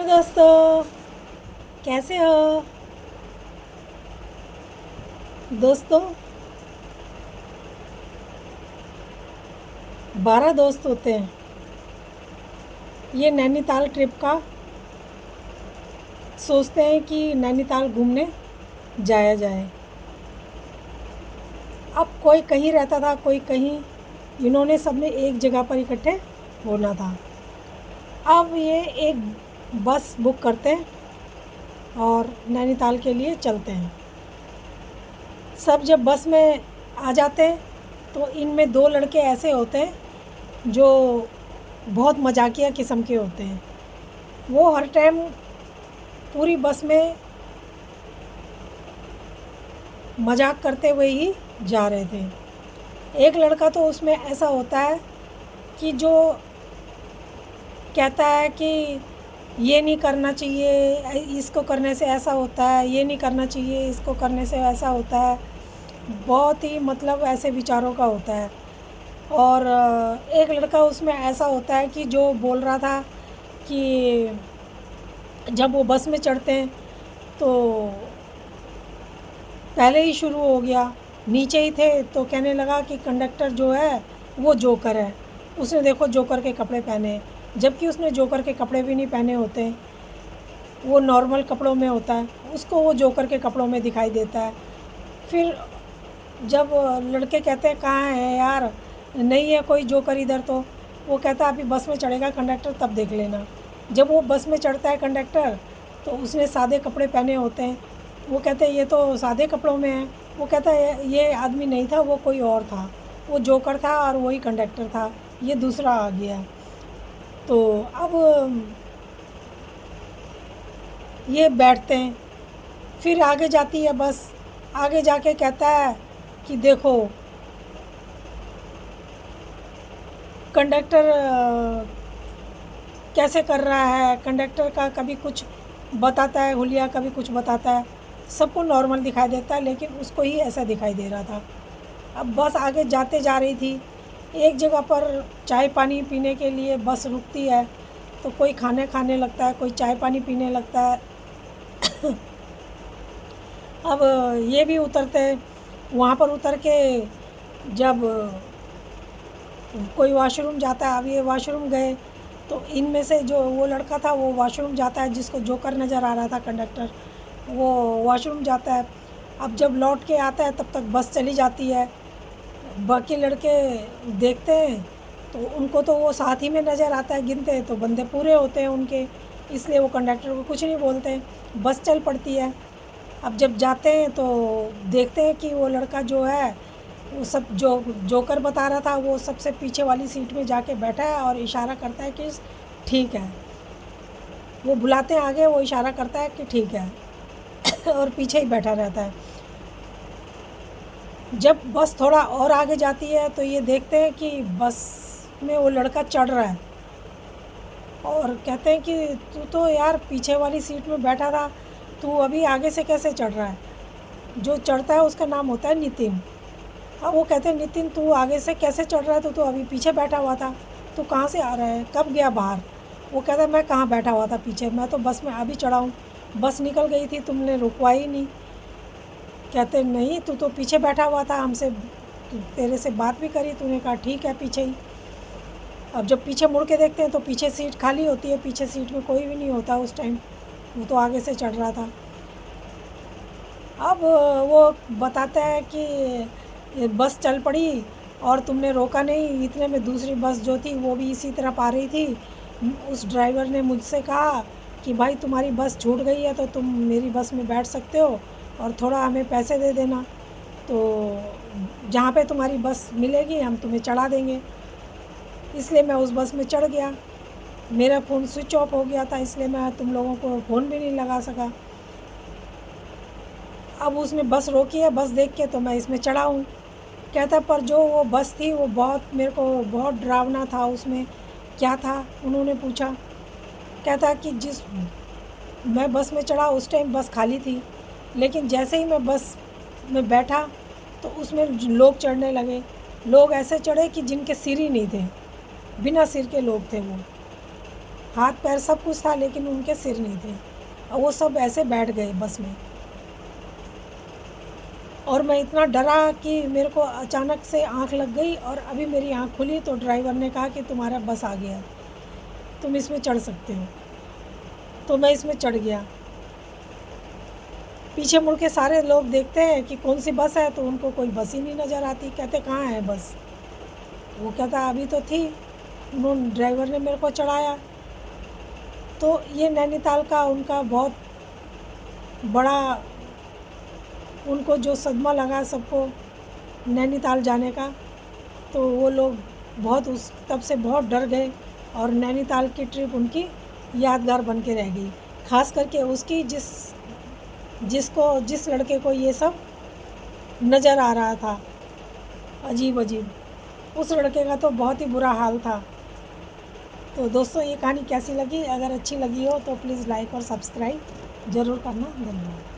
दोस्तों, कैसे हो? दोस्तों, 12 दोस्त होते हैं। ये नैनीताल ट्रिप का सोचते हैं कि नैनीताल घूमने जाया जाए। अब कोई कहीं रहता था, कोई कहीं। इन्होंने सबने एक जगह पर इकट्ठे होना था। अब ये एक बस बुक करते हैं और नैनीताल के लिए चलते हैं। सब जब बस में आ जाते हैं तो इनमें 2 लड़के ऐसे होते हैं जो बहुत मजाकिया किस्म के होते हैं। वो हर टाइम पूरी बस में मजाक करते हुए ही जा रहे थे। एक लड़का तो उसमें ऐसा होता है कि जो कहता है कि ये नहीं करना चाहिए, इसको करने से ऐसा होता है, ये नहीं करना चाहिए, इसको करने से ऐसा होता है। बहुत ही मतलब ऐसे विचारों का होता है। और एक लड़का उसमें ऐसा होता है कि जो बोल रहा था कि जब वो बस में चढ़ते हैं तो पहले ही शुरू हो गया। नीचे ही थे तो कहने लगा कि कंडक्टर जो है वो जोकर है। उसने देखो जोकर के कपड़े पहने हैं, जबकि उसने जोकर के कपड़े भी नहीं पहने होते, वो नॉर्मल कपड़ों में होता है। उसको वो जोकर के कपड़ों में दिखाई देता है। फिर जब लड़के कहते हैं कहाँ है यार, नहीं है कोई जोकर इधर, तो वो कहता है अभी बस में चढ़ेगा कंडक्टर तब देख लेना। जब वो बस में चढ़ता है कंडक्टर तो उसने सादे कपड़े पहने होते हैं। वो कहते हैं ये तो सादे कपड़ों में है। वो कहता है ये आदमी नहीं था, वो कोई और था, वो जोकर था और वही कंडक्टर था, ये दूसरा आ गया। तो अब ये बैठते हैं। फिर आगे जाती है बस। आगे जाके कहता है कि देखो कंडक्टर कैसे कर रहा है। कंडक्टर का कभी कुछ बताता है हुलिया, कभी कुछ बताता है। सबको नॉर्मल दिखाई देता है लेकिन उसको ही ऐसा दिखाई दे रहा था। अब बस आगे जाते जा रही थी। एक जगह पर चाय पानी पीने के लिए बस रुकती है तो कोई खाने लगता है, कोई चाय पानी पीने लगता है। अब ये भी उतरते हैं। वहाँ पर उतर के जब कोई वॉशरूम जाता है, अब ये वॉशरूम गए तो इनमें से जो वो लड़का था वो वॉशरूम जाता है, जिसको जोकर नज़र आ रहा था कंडक्टर, वो वॉशरूम जाता है। अब जब लौट के आता है तब तक बस चली जाती है। बाकी लड़के देखते हैं तो उनको तो वो साथ ही में नज़र आता है, गिनते हैं तो बंदे पूरे होते हैं उनके, इसलिए वो कंडक्टर को कुछ नहीं बोलते। बस चल पड़ती है। अब जब जाते हैं तो देखते हैं कि वो लड़का जो है वो सब जो जोकर बता रहा था वो सबसे पीछे वाली सीट में जाके बैठा है और इशारा करता है कि ठीक है। वो बुलाते हैं आगे, वो इशारा करता है कि ठीक है और पीछे ही बैठा रहता है। जब बस थोड़ा और आगे जाती है तो ये देखते हैं कि बस में वो लड़का चढ़ रहा है और कहते हैं कि तू तो यार पीछे वाली सीट में बैठा था, तू अभी आगे से कैसे चढ़ रहा है। जो चढ़ता है उसका नाम होता है नितिन। अब वो कहते हैं नितिन तू आगे से कैसे चढ़ रहा है, तो अभी पीछे बैठा हुआ था, तू कहाँ से आ रहा है, कब गया बाहर। वो कहता है मैं कहाँ बैठा हुआ था पीछे, मैं तो बस में अभी चढ़ा हूँ, बस निकल गई थी, तुमने रुकवा ही नहीं। कहते नहीं तू तो पीछे बैठा हुआ था, हमसे तेरे से बात भी करी, तूने कहा ठीक है पीछे ही। अब जब पीछे मुड़ के देखते हैं तो पीछे सीट खाली होती है, पीछे सीट में कोई भी नहीं होता उस टाइम, वो तो आगे से चढ़ रहा था। अब वो बताता है कि बस चल पड़ी और तुमने रोका नहीं, इतने में दूसरी बस जो थी वो भी इसी तरफ आ रही थी। उस ड्राइवर ने मुझसे कहा कि भाई तुम्हारी बस छूट गई है तो तुम मेरी बस में बैठ सकते हो और थोड़ा हमें पैसे दे देना, तो जहाँ पे तुम्हारी बस मिलेगी हम तुम्हें चढ़ा देंगे। इसलिए मैं उस बस में चढ़ गया। मेरा फ़ोन स्विच ऑफ हो गया था, इसलिए मैं तुम लोगों को फ़ोन भी नहीं लगा सका। अब उसने बस रोकी है, बस देख के तो मैं इसमें चढ़ा हूँ। कहता पर जो वो बस थी वो बहुत मेरे को बहुत डरावना था। उसमें क्या था उन्होंने पूछा। कहता कि जिस मैं बस में चढ़ा उस टाइम बस खाली थी, लेकिन जैसे ही मैं बस में बैठा तो उसमें लोग चढ़ने लगे। लोग ऐसे चढ़े कि जिनके सिर ही नहीं थे, बिना सिर के लोग थे वो। हाथ पैर सब कुछ था, लेकिन उनके सिर नहीं थे, और वो सब ऐसे बैठ गए बस में। और मैं इतना डरा कि मेरे को अचानक से आँख लग गई, और अभी मेरी आँख खुली तो ड्राइवर ने कहा कि तुम्हारा बस आ गया, तुम इसमें चढ़ सकते हो। तो मैं इसमें चढ़ गया। पीछे मुड़ के सारे लोग देखते हैं कि कौन सी बस है, तो उनको कोई बस ही नहीं नज़र आती। कहते कहाँ है बस? वो कहता अभी तो थी, उन्होंने ड्राइवर ने मेरे को चढ़ाया। तो ये नैनीताल का उनका बहुत बड़ा, उनको जो सदमा लगा सबको नैनीताल जाने का, तो वो लोग बहुत उस तब से बहुत डर गए, और नैनीताल की ट्रिप उनकी यादगार बन के रह गई। ख़ास करके उसकी जिस लड़के को ये सब नज़र आ रहा था अजीब अजीब, उस लड़के का तो बहुत ही बुरा हाल था। तो दोस्तों, ये कहानी कैसी लगी? अगर अच्छी लगी हो तो प्लीज़ लाइक और सब्सक्राइब ज़रूर करना। धन्यवाद।